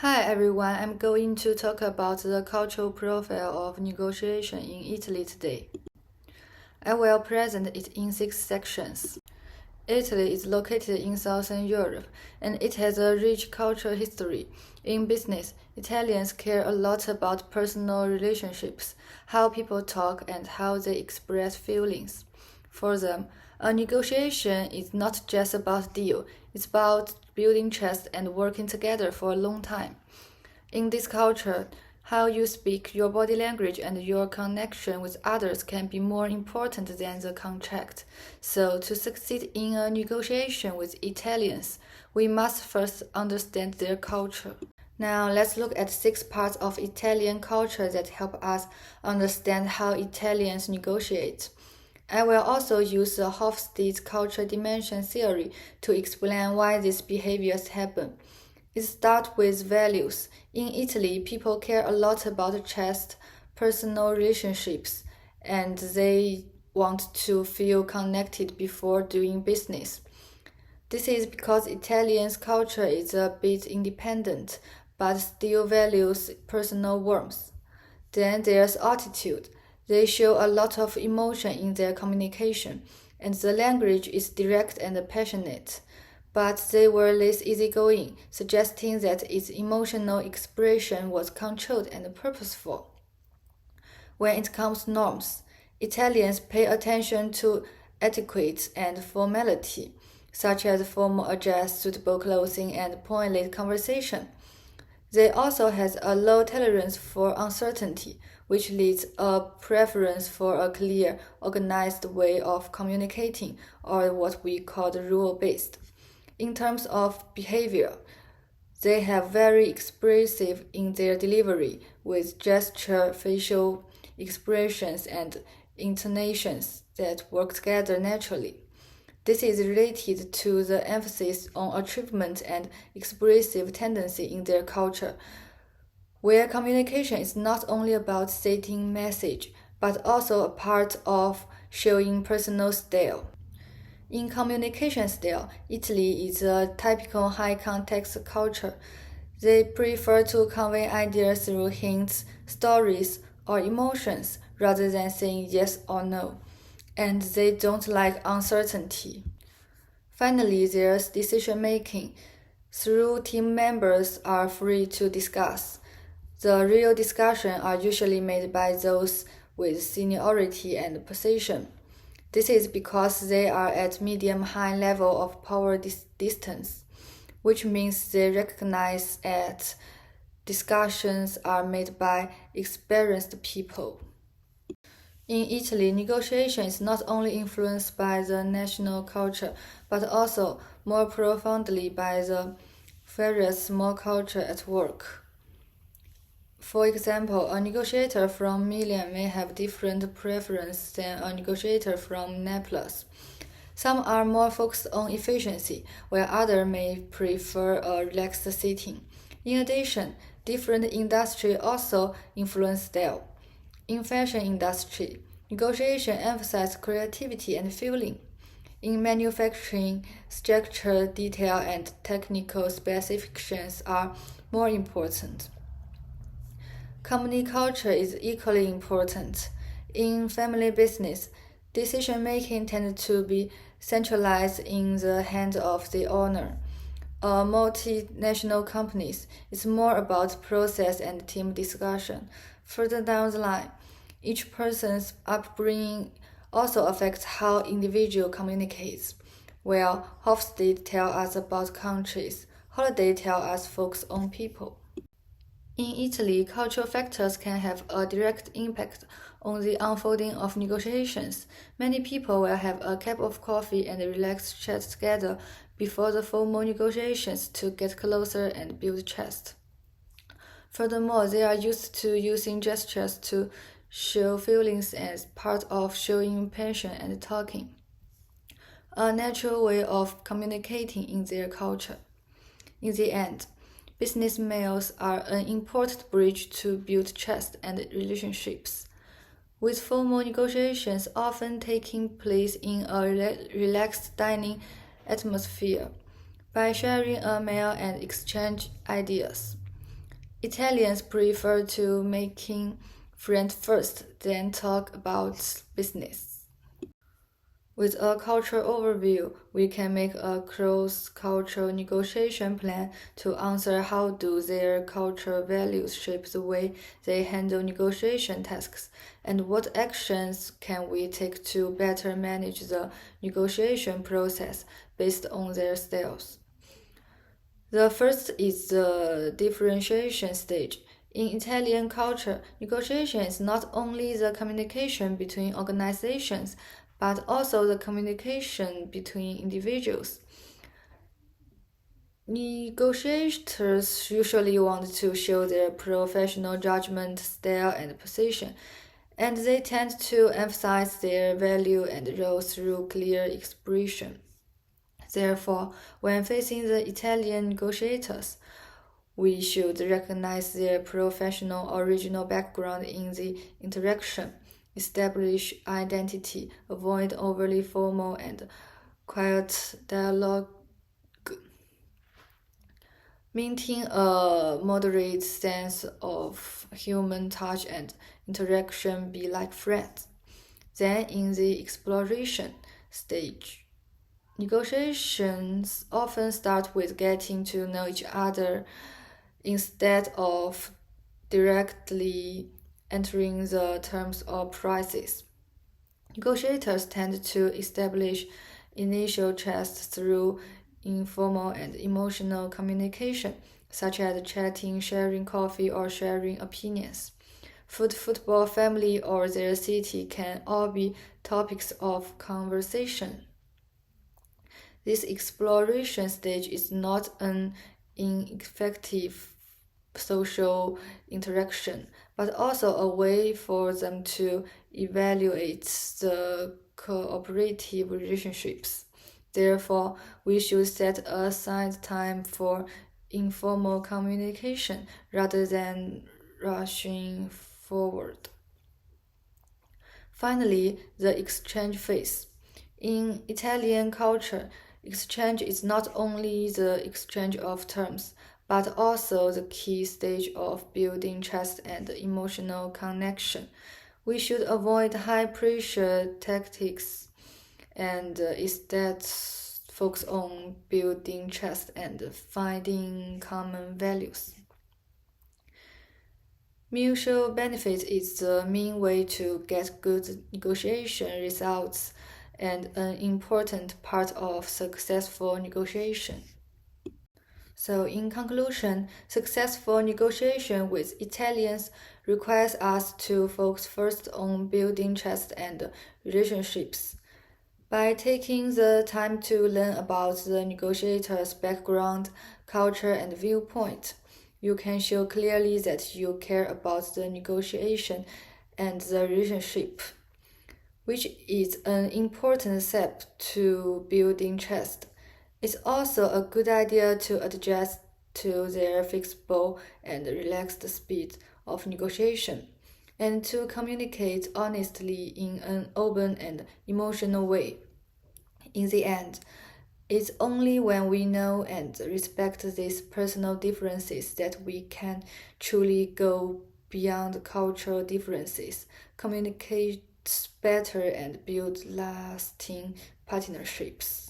Hi everyone, I'm going to talk about the cultural profile of negotiation in Italy today. I will present it in 6 sections. Italy is located in southern Europe, and it has a rich cultural history. In business, Italians care a lot about personal relationships, how people talk, and how they express feelings. For them, a negotiation is not just about deal, it's about building trust and working together for a long time. In this culture, how you speak, your body language, and your connection with others can be more important than the contract. So, to succeed in a negotiation with Italians, we must first understand their culture. Now, let's look at 6 parts of Italian culture that help us understand how Italians negotiate. I will also use the Hofstede culture dimension theory to explain why these behaviors happen. It starts with values. In Italy, people care a lot about trust, personal relationships, and they want to feel connected before doing business. This is because Italians' culture is a bit independent, but still values personal warmth. Then there's attitude. They show a lot of emotion in their communication, and the language is direct and passionate. But they were less easygoing, suggesting that its emotional expression was controlled and purposeful. When it comes to norms, Italians pay attention to etiquette and formality, such as formal address, suitable clothing, and pointed conversation. They also has a low tolerance for uncertainty, which leads a preference for a clear, organized way of communicating, or what we call rule-based. In terms of behavior, they have very expressive in their delivery, with gesture, facial expressions, and intonations that work together naturally. This is related to the emphasis on achievement and expressive tendency in their culture, where communication is not only about stating message, but also a part of showing personal style. In communication style, Italy is a typical high context culture. They prefer to convey ideas through hints, stories, or emotions rather than saying yes or no, and they don't like uncertainty. Finally, there's decision making. Through team members are free to discuss. The real discussions are usually made by those with seniority and position. This is because they are at medium-high level of power distance, which means they recognize that discussions are made by experienced people. In Italy, negotiation is not only influenced by the national culture, but also more profoundly by the various small cultures at work. For example, a negotiator from Milan may have different preferences than a negotiator from Naples. Some are more focused on efficiency, while others may prefer a relaxed setting. In addition, different industries also influence style. In fashion industry, negotiation emphasizes creativity and feeling. In manufacturing, structure, detail, and technical specifications are more important. Company culture is equally important. In family business, decision making tends to be centralized in the hands of the owner. Multinational companies, it's more about process and team discussion. Further down the line, each person's upbringing also affects how individual communicates. While Hofstede tell us about countries, Holiday tell us focus on people. In Italy, cultural factors can have a direct impact on the unfolding of negotiations. Many people will have a cup of coffee and a relaxed chat together before the formal negotiations to get closer and build trust. Furthermore, they are used to using gestures to show feelings as part of showing passion and talking, a natural way of communicating in their culture. In the end, business mails are an important bridge to build trust and relationships, with formal negotiations often taking place in a relaxed dining atmosphere by sharing a meal and exchange ideas. Italians prefer to making friends first, then talk about business. With a cultural overview, we can make a cross-cultural negotiation plan to answer how do their cultural values shape the way they handle negotiation tasks, and what actions can we take to better manage the negotiation process based on their styles. The first is the differentiation stage. In Italian culture, negotiation is not only the communication between organizations, but also the communication between individuals. Negotiators usually want to show their professional judgment, style, and position, and they tend to emphasize their value and role through clear expression. Therefore, when facing the Italian negotiators, we should recognize their professional original background in the interaction, establish identity, avoid overly formal and quiet dialogue, maintain a moderate sense of human touch and interaction, be like friends. Then, in the exploration stage, negotiations often start with getting to know each other instead of directly entering the terms or prices. Negotiators tend to establish initial trust through informal and emotional communication, such as chatting, sharing coffee, or sharing opinions. Food, football, family, or their city can all be topics of conversation. This exploration stage is not an ineffective social interaction, but also a way for them to evaluate the cooperative relationships. Therefore, we should set aside time for informal communication rather than rushing forward. Finally, the exchange phase. In Italian culture, exchange is not only the exchange of terms, but also the key stage of building trust and emotional connection. We should avoid high pressure tactics and instead focus on building trust and finding common values. Mutual benefit is the main way to get good negotiation results and an important part of successful negotiation. So, in conclusion, successful negotiation with Italians requires us to focus first on building trust and relationships. By taking the time to learn about the negotiator's background, culture, and viewpoint, you can show clearly that you care about the negotiation and the relationship, which is an important step to building trust. It's also a good idea to adjust to their flexible and relaxed speed of negotiation, and to communicate honestly in an open and emotional way. In the end, it's only when we know and respect these personal differences that we can truly go beyond cultural differences, communicate better, and build lasting partnerships.